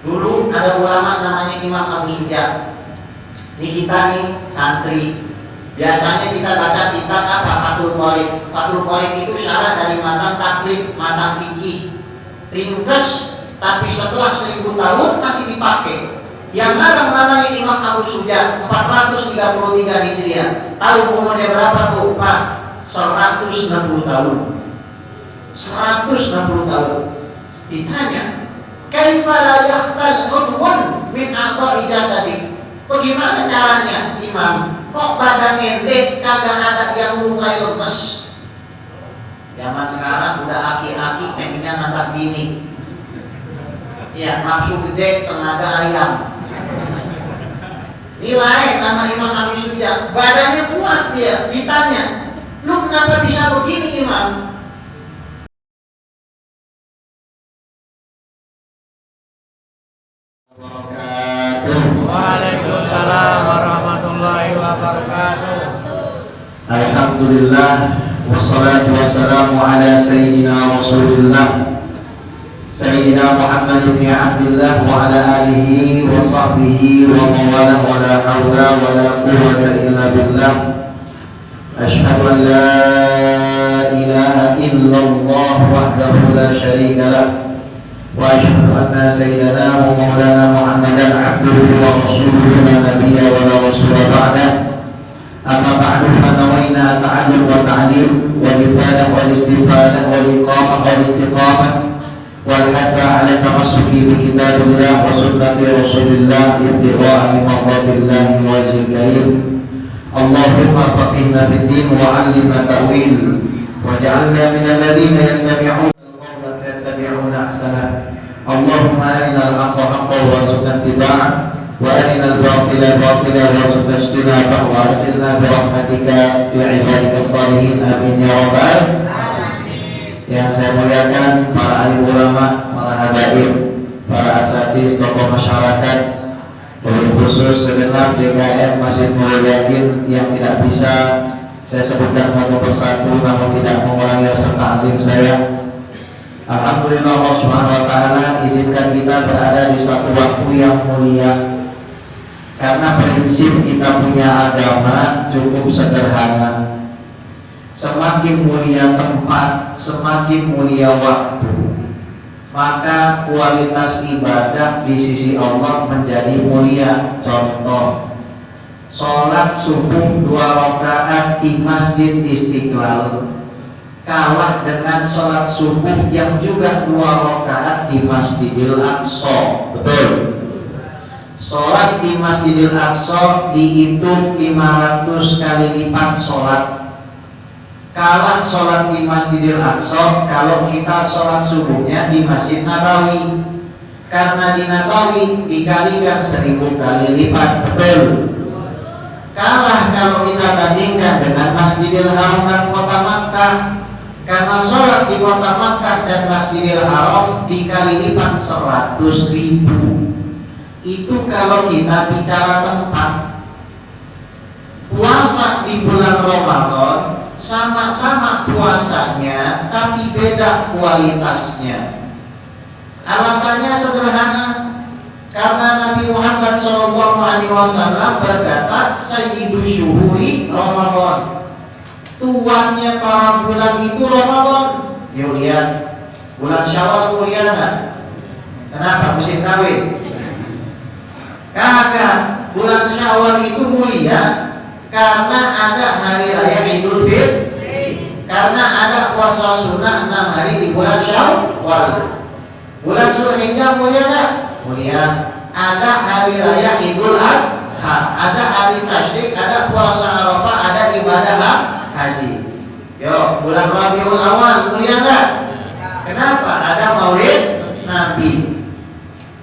Dulu ada ulama namanya Imam Abu Suja. Ini kita nih santri. Biasanya kita baca kitab apa? Fathul Qorib. Fathul Qorib itu syarat dari matan takrib, matan fikih. Ringkes, tapi setelah 1000 tahun masih dipakai. Yang namanya Imam Abu Suja 433 Hijriah. Tahu umurnya berapa tuh Pak? 160 tahun. 160 tahun. Ditanya, kaifa la yahtal udwun min a'dha'i jasadi? Bagaimana caranya Imam? Kok badan ente kagak ada yang mulai lemes? Zaman sekarang udah aki-aki pengennya nambah bini. Ya, nafsu gede, tenaga ayam. Nilai nama Imam Abu Suja, badannya kuat dia. Ditanya, lu kenapa bisa begini Imam? Waalaikumsalam warahmatullahi wabarakatuh. Alhamdulillah wassalatu wassalamu ala sayyidina Rasulillah Sayyidina Muhammad ibn Abdullah wa ala alihi wa sahbihi wa mawala wa la hawla wa la quwwata illa billah. Ashhadu an la ilaha illallah wahdahu la sharika lah wa ashhadu anna sayyidana wa maulana Muhammadan abduhu wa rasuluhu la nabiyya wa la rasula ba'dah. Amma ba'du fa nawayna ta'allum wa ta'lim wa ifada wa istifadah wa iqamah wa istiqamah wal hadha 'ala tamassuki bi kitabillah wa sunnati rasulillah ibtigha'a min mardatillah wa wajhil karim. Allahumma faqihna fid din wa 'allimna ta'wil waj'alna minal ladzina yastami'una al-qawla fayattabi'una ahsanah. Allahumma arina al-haqqa haqqan warzuqna ittiba'ah wa arina al-batila batilan warzuqna ijtinabah wa adkhilna bi rahmatika fi 'ibadika shalihin amin ya rabbal alamin. Yang saya muliakan para alim ulama, para habaib, para asatidz, tokoh masyarakat, wabil khusus segenap DKM Masjid Nurul Yakin yang tidak bisa saya sebutkan satu persatu namun tidak mengurangi rasa ta'zim saya. Alhamdulillah Allah Subhanahu wa taala izinkan kita berada di satu waktu yang mulia. Karena prinsip kita punya agama cukup sederhana. Semakin mulia tempat, semakin mulia waktu, maka kualitas ibadah di sisi Allah menjadi mulia. Contoh, sholat subuh 2 rakaat di Masjid Istiqlal kalah dengan sholat subuh yang juga 2 rakaat di Masjidil Aqsa. Betul? Sholat di Masjidil Aqsa dihitung 500 kali lipat sholat. Kalah sholat di Masjidil Aqsa kalau kita sholat subuhnya di Masjid Nabawi. Karena di Nabawi dikalikan 1000 kali lipat. Betul? Kalah kalau kita bandingkan dengan Masjidil Haram dan Kota Makkah. Karena sholat di Kota Makkah dan Masjidil Haram dikali lipat 100.000. Itu kalau kita bicara tempat. Puasa di bulan Ramadan sama-sama puasanya tapi beda kualitasnya. Alasannya sederhana, karena Nabi Muhammad SAW berkata sayyidu syuhuri Ramadan, tuannya para bulan itu Ramadan. Yuk lihat, bulan Syawal mulia enggak? Kenapa? Musim kawin? Kagak. Bulan Syawal itu mulia karena ada hari raya Idul Fitri, karena ada puasa sunnah 6 hari di bulan Syawal. Bulan Zulhijjah mulia enggak? Mulia. Ada hari raya Idul Adha, ada hari tasyrik, ada puasa Arafah, ada ibadah haji. Yo, bulan Rabiul Awal mulia enggak? Kenapa? Ada Maulid Nabi.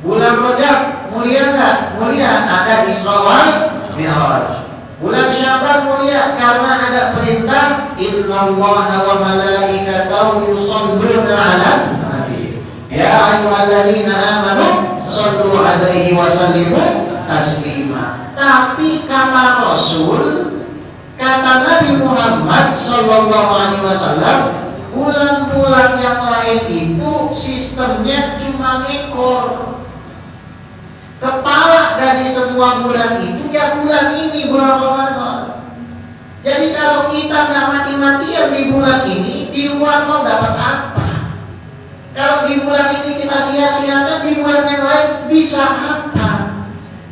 Bulan Rajab mulia enggak? Mulia, ada Isra wal Mi'raj. Bulan Syaban mulia karena ada perintah innallaha wa malaikatahu yusholluna 'alan nabi ya ayyuhalladzina amanu shallu 'alaihi wa sallimu taslima. Tapi kata Rasul, kata Nabi Muhammad sallallahu alaihi wasallam, bulan-bulan yang lain itu sistemnya cuma ngekor. dari semua bulan itu ya bulan ini, bulan Ramadan. Jadi kalau kita nggak mati-matian di bulan ini, di luar mau dapat apa? Kalau di bulan ini kita sia-siakan, di bulan yang lain bisa apa?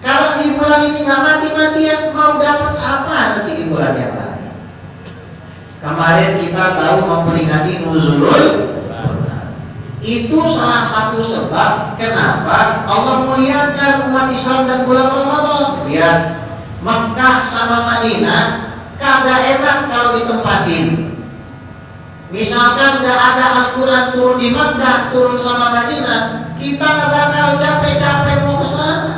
Kalau di bulan ini nggak mati-matian, mau dapat apa nanti di bulan yang lain? Kemarin kita baru memperingati Nuzulul Quran. Itu salah satu sebab kenapa Allah muliakan umat Islam dan bulan Ramadan. Lihat, Mekah sama Madinah kagak enak kalau ditempatin. Misalkan nggak ada Al-Quran turun di Makkah, turun sama Madinah, kita nggak bakal capek-capek mau ke sana.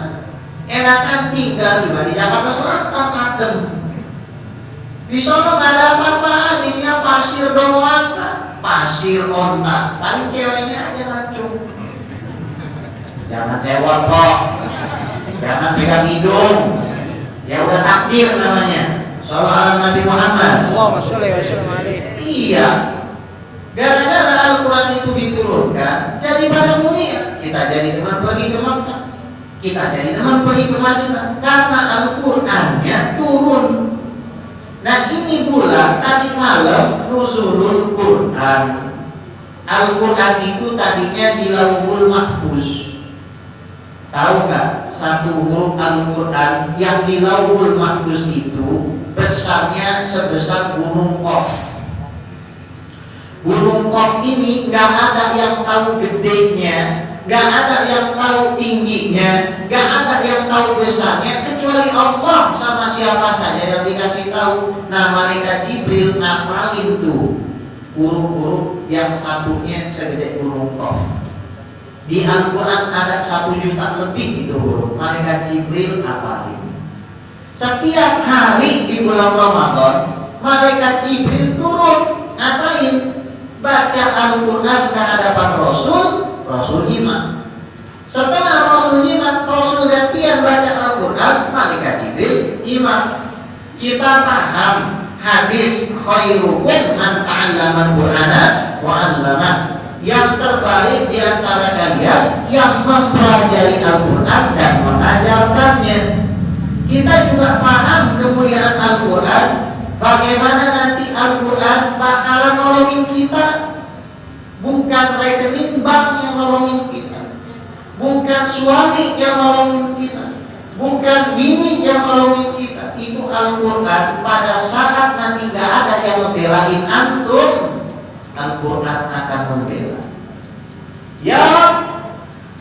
Enakan tinggal di Jakarta Selatan, adem. Di sana nggak ada apa-apaan, isinya pasir doang, pasir onta. Paling ceweknya aja mancung. Jangan sewot kok, jangan pegang hidung. Ya udah takdir namanya. Sallallahu Nabi Muhammad. Allahumma sholli wa sallim alaihi. Iya. Gara-gara Al-Quran itu diturunkan, jadi pada mulia. Kita jadi teman pergi ke Makkah, kita jadi teman pergi ke Madinah, karena Al-Qurannya turun. Nah ini bulan tadi malam Nuzulul Quran. Al-Quran itu tadinya di Lauhul Mahfuz. Tahu nggak satu huruf Al-Quran yang di Lauhul Mahfuz itu besarnya sebesar Gunung Qaf. Gunung Qaf ini nggak ada yang tahu gedenya, nggak ada yang tahu tingginya, nggak ada yang tahu besarnya kecuali Allah sama siapa saja yang dikasih tahu. Nah malaikat Jibril ngapalin tuh huruf-huruf yang satunya segede Gunung Qaf. Di Al-Quran ada 1 juta lebih itu huruf. Malaikat Jibril ngapalin. Setiap hari di bulan Ramadan malaikat Jibril turun ngapain? Baca Al-Quran ke hadapan Rasul, Rasul nyimak. Setelah Rasul nyimak, Rasul gantian baca Al-Quran, malaikat Jibril nyimak. Kita paham hadis khairukum man ta'allama al-Qur'ana wa 'allamah. Yang terbaik di antara kalian yang mempelajari Al-Quran dan mengajarkannya. Kita juga paham kemuliaan Al-Quran. Bagaimana nanti Al-Quran bakalan nolongin kita. Bukan rekening bank yang nolongin kita, bukan suami yang nolongin kita, bukan bini yang nolongin kita. Itu Al-Quran. Pada saat nanti gak ada yang membelain antum, Al-Quran akan membela. Ya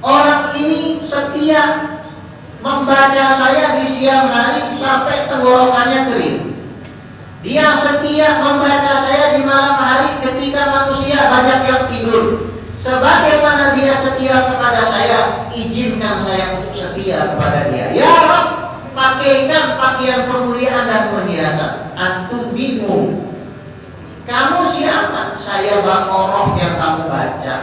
orang ini setia membaca saya di siang hari sampai tenggorokannya kering. Dia setia membaca saya di malam hari ketika manusia banyak yang tidur. Sebagaimana dia setia kepada saya, izinkan saya untuk setia kepada dia. Ya Rabb, pakaikan pakaian kemuliaan dan perhiasan. Antum bingung. Kamu siapa? Saya Baqarah yang kamu baca.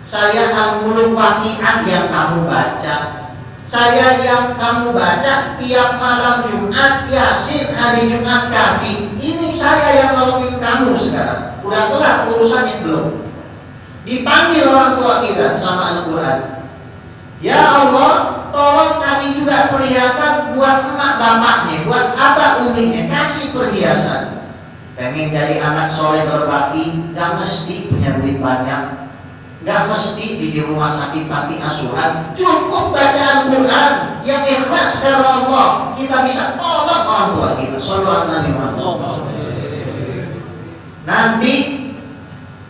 Saya Al-Muluk Waqi'ah yang kamu baca. Saya yang kamu baca tiap malam Jumat, Yasin, hari Jumat Kahfi. Ini saya yang nolongin kamu sekarang. Udah kelar urusannya belum? Dipanggil orang tua kita sama Al-Quran. Ya Allah, tolong kasih juga perhiasan buat emak bapaknya, buat abah uminya, kasih perhiasan. Pengen jadi anak soleh berbakti, gak mesti punya duit banyak, gak mesti di rumah sakit panti asuhan. Cukup baca Al-Quran yang ikhlas karena Allah, kita bisa tolong orang tua kita. Sallallahu Nabi Muhammad. Nanti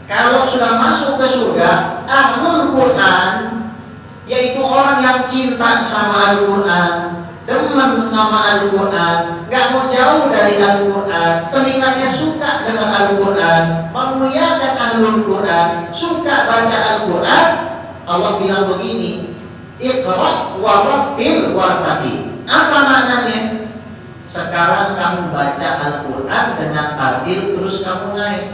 kalau sudah masuk ke surga, Ahlul Quran, yaitu orang yang cinta sama Al-Quran, demen sama Al-Quran, gak mau jauh dari Al-Quran, telinganya suka dengan Al-Quran, memuliakan Ahlul Quran, suka baca Al-Quran. Allah bilang begini, Iqra wa rattil wartaqi. Apa maknanya? Sekarang kamu baca Al-Quran dengan tartil, terus kamu naik.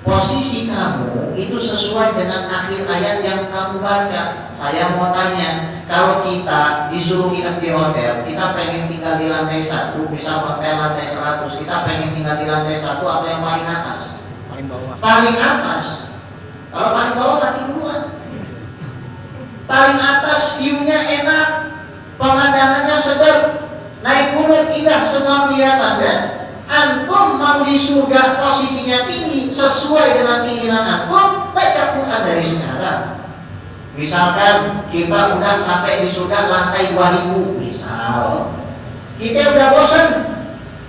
Posisi kamu itu sesuai dengan akhir ayat yang kamu baca. Saya mau tanya, kalau kita disuruh nginep di hotel, kita pengen tinggal di lantai 1, misal hotel lantai 100, kita pengen tinggal di lantai 1 atau yang paling atas? Paling bawah. Paling atas. Kalau paling bawah mati duluan. Paling atas view-nya enak, semua kelihatan dan antum mau di surga posisinya tinggi sesuai dengan keinginan antum, baca Quran dari sekarang. Misalkan kita udah sampai di surga lantai 2000 misal, kita udah bosan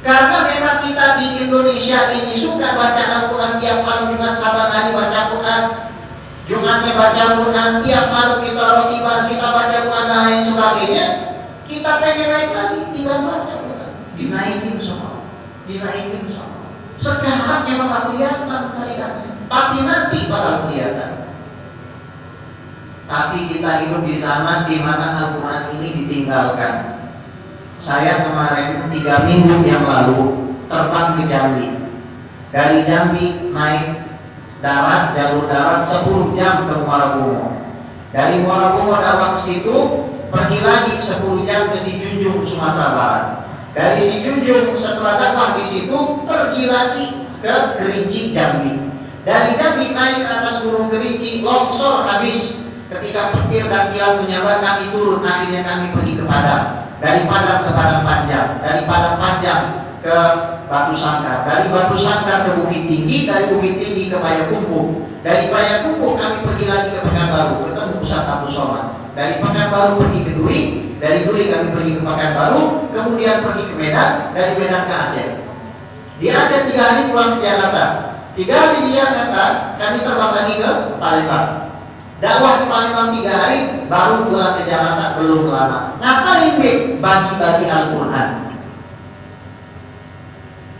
karena memang kita di Indonesia ini suka baca Al-Quran tiap malam, Jumat Sabat hari baca Quran, Jumatnya baca Quran, tiap malam kita rotiban, kita baca Quran dan lain sebagainya. Kita pengen naik lagi, tinggal baca Quran, dinaikin sama, dinaikin sama. Sekarang memang tak kelihatan faedahnya, tapi nanti bakal kelihatan. Tapi kita hidup di zaman di mana Al-Quran ini ditinggalkan. Saya kemarin 3 minggu yang lalu terbang ke Jambi. Dari Jambi naik darat, jalur darat 10 jam ke Muara Bungo. Dari Muara Bungo dakwah ke situ, pergi lagi 10 jam ke Sijunjung, Sumatera Barat. Dari Sijunjung setelah dakwah di situ, pergi lagi ke Kerinci, Jambi. Dari Jambi naik ke atas Gunung Kerinci, longsor habis. Ketika petir dan kilat menyambar, kami turun, akhirnya kami pergi ke Padang. Dari Padang ke Padang Panjang, dari Padang Panjang ke Batu Sangkar, dari Batu Sangkar ke Bukit Tinggi, dari Bukit Tinggi ke Payakumbuh, dari Payakumbuh kami pergi lagi ke Pekanbaru, ketemu Ustaz Abdul Somad. Dari Pekanbaru pergi ke Duri, dari Duri kami pergi ke Pekanbaru, kemudian pergi ke Medan, dari Medan ke Aceh. Di Aceh 3 hari pulang ke Jakarta. 3 hari di Jakarta, kami terbang lagi ke Palembang. Dakwah di Palembang 3 hari, baru pulang ke Jakarta, belum lama. Ngapain be? Bagi-bagi Al-Quran.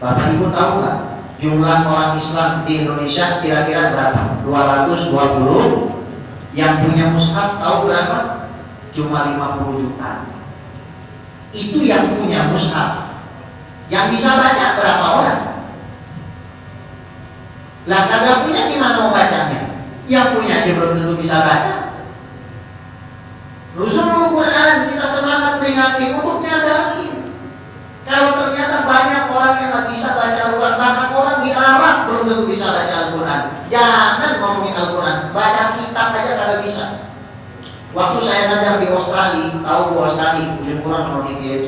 Bapak Ibu tahu nggak jumlah orang Islam di Indonesia kira-kira berapa? 220. Yang punya mushaf tahu berapa? Cuma 50 juta. Itu yang punya mushaf. Yang bisa baca berapa orang? Lah kagak punya gimana mau bacanya? Yang punya aja belum tentu bisa baca. Nuzulul Quran kita semangat peringati untuk nyadarin. Kalau ternyata banyak orang yang nggak bisa baca Al-Quran, bahkan orang di Arab belum tentu bisa baca Al-Quran. Jangan ngomongin Al-Quran, baca kitab aja kagak bisa. Waktu saya ngajar di Australia, tahu Bu Australia, ujung kurang sama dikit.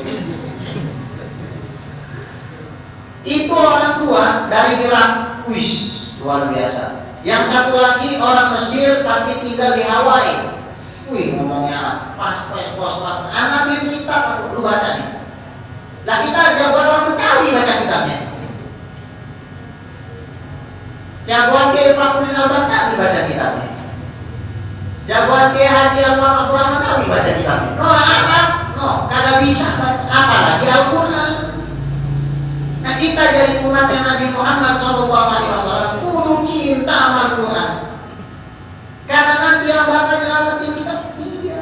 Itu orang tua dari Irak, wih luar biasa. Yang satu lagi orang Mesir tapi tinggal di Hawaii. Wih ngomongnya pas. Anak ambil kitab, lu baca nih. Lah kita jagoan orang Betawi baca kitabnya. Jagoan Kiai Fakhruddin Al-Baghdadi baca kitabnya. Jagoan Kiai Haji Abdurrahman Tawi baca kitabnya. Orang Arab, kagak bisa baca, apalagi Al-Quran. Nah kita jadi umat Nabi Muhammad SAW kudu cinta sama Al-Quran. Karena nanti yang bakal nyelamatin kita dia.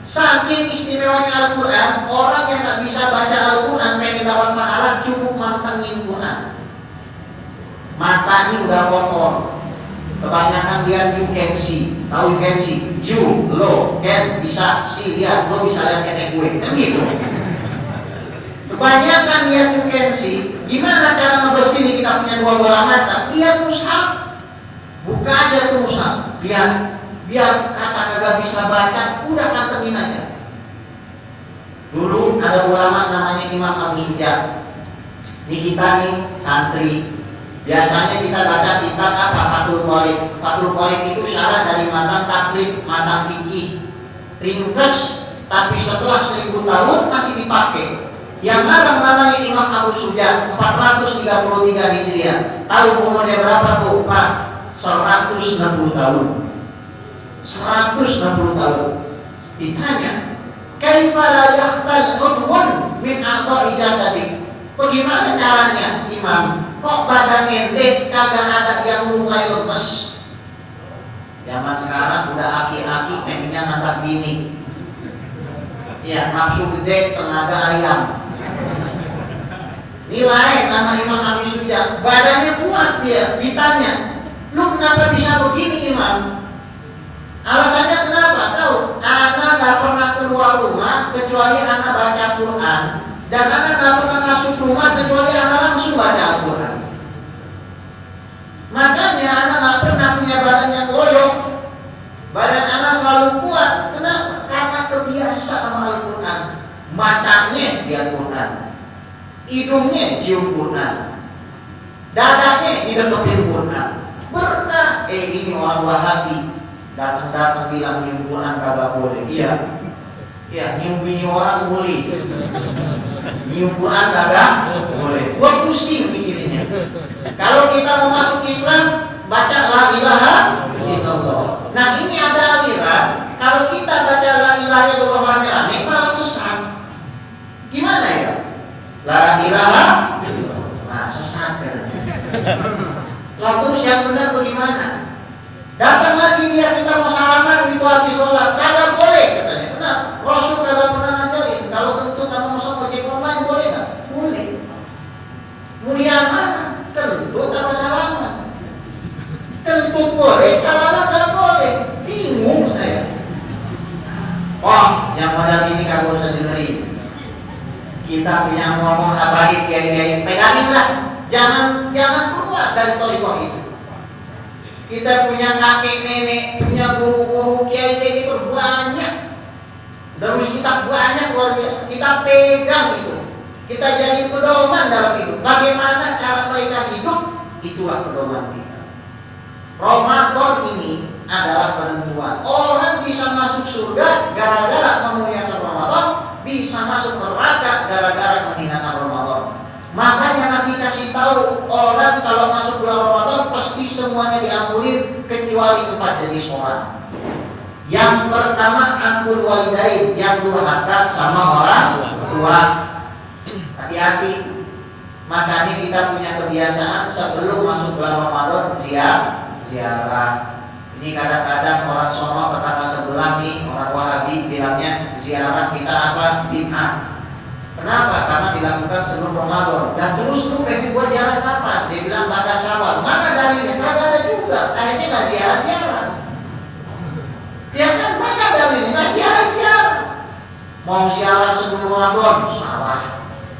Saking istimewanya Al-Quran, orang yang gak bisa baca Al-Quran pengen dapat pahala cukup mantengin Quran. Mata ini udah kotor. Kebanyakan lihat you can see. Tahu you can see? You, lo, can, bisa, see, lihat. Lo bisa lihat ketek gue. Kan gitu. Kebanyakan lihat you can see. Gimana cara ngebersihin kita punya 2 bola mata? Lihat mushaf. Buka aja tuh mushaf. Lihat. Biar kata kagak bisa baca, udah pantengin aja. Dulu ada ulama namanya Imam Abu Sujat. Di kita nih santri, biasanya kita baca kitab apa? Fathul Qorib. Fathul Qorib itu syarat dari matan takrib, matan fikih. Ringkes, tapi setelah 1000 tahun masih dipakai. Yang ngarang namanya Imam Abu Sujat, 433 Hijriah. Tahu umurnya berapa tuh Pak? 160 tahun. 160 tahun. Ditanya, kaifa la yakhtal udwun min a'dha'i jasadik? Bagaimana caranya Imam? Kok badan ente kagak ada yang mulai lemes? Zaman sekarang udah aki-aki pengennya nambah bini. Ya, nafsu gede tenaga ayam. Nilai nama Imam Abi Sujat, badannya kuat dia. Ditanya, lu kenapa bisa begini Imam? Alasannya kenapa? Tahu? Anak gak pernah keluar rumah kecuali anak baca Quran, dan anak gak pernah masuk rumah kecuali anak langsung baca Al-Quran. Makanya anak gak pernah punya badan yang loyok. Badan anak selalu kuat. Kenapa? Karena kebiasa sama Al-Quran. Matanya di Al-Quran. hidungnya cium Quran, dadanya didekepin Quran. Berkah. Ini orang Wahabi datang bilang nyium Quran kagak boleh. Iya, nyium bini orang boleh, nyium Quran kagak boleh. Gua pusing mikirinnya. Kalau kita mau masuk Islam, baca la ilaha illallah. Nah, ini ada aliran, kalau kita baca la ilaha illallah rame-rame malah sesat. Gimana ya? La ilaha illallah. Nah, sesat katanya. Lah terus yang benar bagaimana? Datang lagi dia kita mau salaman gitu habis sholat, kagak boleh katanya. Kenapa? Rasul kagak pernah ngajarin. Kalau kentut sama sama ojek online boleh nggak? Boleh. Muliaan mana? Kentut sama salaman. Kentut boleh, salaman nggak boleh. Bingung saya. Oh, yang modal ini kagak usah dengerin. Kita punya ngomong baik kiai-kiai, pegangin lah. Jangan keluar dari thariqah itu. Kita punya kakek nenek, punya guru-guru kiai gitu banyak. Dalam kita banyak luar biasa. Kita pegang itu. Kita jadi pedoman dalam hidup. Bagaimana cara mereka hidup, itulah pedoman kita. Ramadan ini adalah penentuan. Orang bisa masuk surga gara-gara memuliakan Ramadan, bisa masuk neraka gara-gara menghinakan Ramadan. Makanya Nabi kasih tahu orang kalau masuk bulan Ramadan pasti semuanya diampuni kecuali 4 jenis orang. Yang pertama akul walidain, yang durhaka sama orang tua. Hati-hati. Makanya kita punya kebiasaan sebelum masuk bulan Ramadan ziarah. Ini kadang-kadang orang sono tetangga sebelah nih, orang Wahabi bilangnya ziarah kita apa? Bid'ah. Kenapa? Karena dilakukan sebelum Ramadan. Dan terus lu pengen buat ziarah kapan? Dia bilang pada Syawal. Mana dalilnya? Kagak ada juga. Akhirnya nggak ziarah. Ya kan? Mana dalilnya? Nggak ziarah. Mau ziarah sebelum Ramadan? Salah.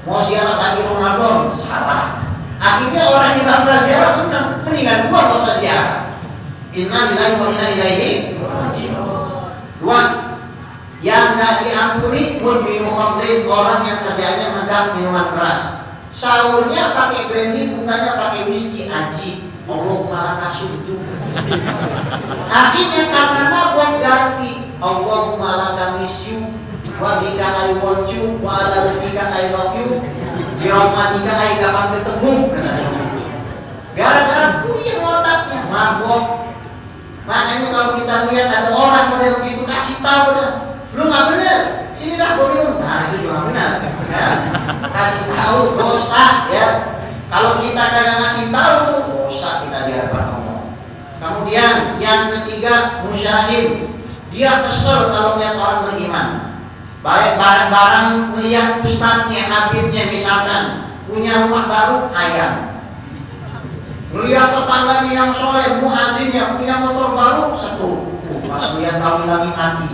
Mau ziarah lagi Ramadan? Salah. Akhirnya orang yang nggak pernah ziarah senang. Mendingan gua nggak usah ziarah. Inna lillahi wa inna ilaihi raji'un. Dua, yang nggak diampuni minum khamrin, orang yang kerjanya megang minuman keras. Sahurnya pakai brandy, bukannya pakai whisky. Aji, Allah malah kasutu. Akhirnya karena mabuk ganti, Allahumma laka miss you, wa bika I want you, wa ala rizkika I love you, di rahmatika I kapan ketemu. Gara-gara puyeng otaknya, mabuk. Makanya kalau kita lihat ada orang model gitu, kasih tahu dah. Lu nggak bener, sini dah gua minum. Nah itu juga benar, ya. Kasih tahu dosa, ya. Kalau kita kagak ngasih tahu tuh dosa kita di hadapan Allah. Kemudian yang ketiga musyahid, dia kesel kalau melihat orang beriman. Baik barang-barang melihat ustadznya, habibnya misalkan punya rumah baru, ayam. Melihat tetangganya yang soleh, muazzinnya punya motor baru, satu. Pas melihat kawin lagi mati.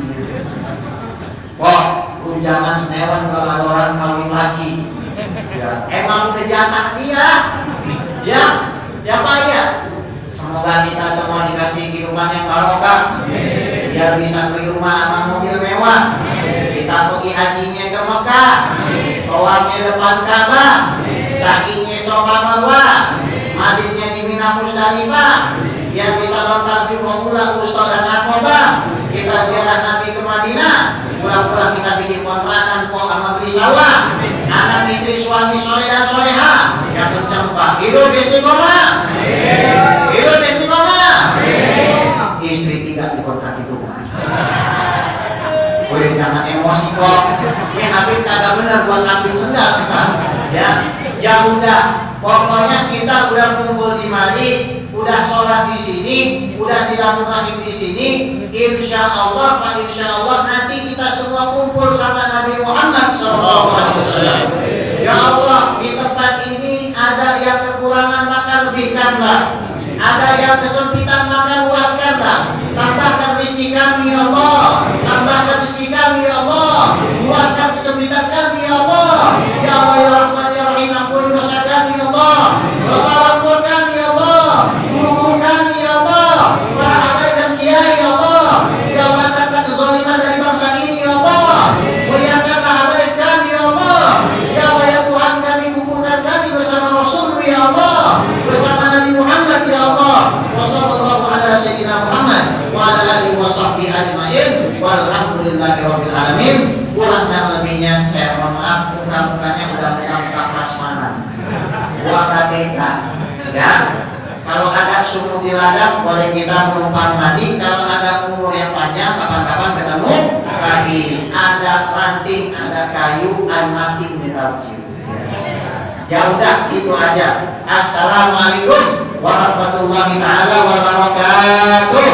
Wah, lu jangan senewan kalau ada orang kawin lagi. Ya, emang udah jatah dia. Ya Pak ya. Semoga kita semua dikasih kehidupan yang barokah. Biar bisa beli rumah sama mobil mewah. Kita pergi hajinya ke Mekah. Tawafnya depan Ka'bah. Sa'inya Safa Marwah. Mabitnya di Mina Musdalifah. Biar bisa lontar jumroh pula Wusta dan Aqabah. Kita ziarah Nabi ke Madinah. Pulang-pulang kita bikin kontrakan kok sama beli sawah. Anak istri suami soleh dan soleha yang kencang Pak. Hidup istiqomah. Hidup istiqomah. Istri tidak di kontrak itu. Woi jangan emosi kok. Ini Habib kagak benar gua sambil sendal kan. Ya udah. Pokoknya kita udah kumpul di mari, udah sholat di sini, udah silaturahim di sini. Insya Allah nanti kita semua kumpul sama Nabi Muhammad SAW. Ya Allah, di tempat ini ada yang kekurangan maka lebihkanlah, ada yang kesempitan maka luaskanlah. Tambahkan rezeki kami ya Allah, tambahkan rezeki kami ya Allah, luaskan kesempitan kami ya Allah. Ya Allah ya Rahman ya Rahim, ampuni dosa kami ya Allah, dosa orang tua kami ya Allah, guru-guru kami ya Allah, para habaib dan kiai ya Allah. Ya Allah, angkatlah kezaliman dari bangsa ini ya Allah, muliakanlah habaib kami ya Allah. Ya Allah ya Tuhan kami, kumpul bersama Rasul ya Allah, bersama Nabi Muhammad ya Allah. Wassallallahu ala sayyidina Muhammad wa ala alihi washabbihi ajmain. Walhamdulillahirabbil alamin. Kurang dan lebihnya saya mohon maaf. Mudah-mudahan mudah prasmanan. Buat KTK ya. Kalau ada sumur di ladang boleh kita menumpang mandi. Kalau ada umur yang panjang kapan-kapan ketemu lagi. Ada ranting, ada kayu, ada mati minta cium. Ya udah itu aja. Assalamualaikum warahmatullahi taala wabarakatuh.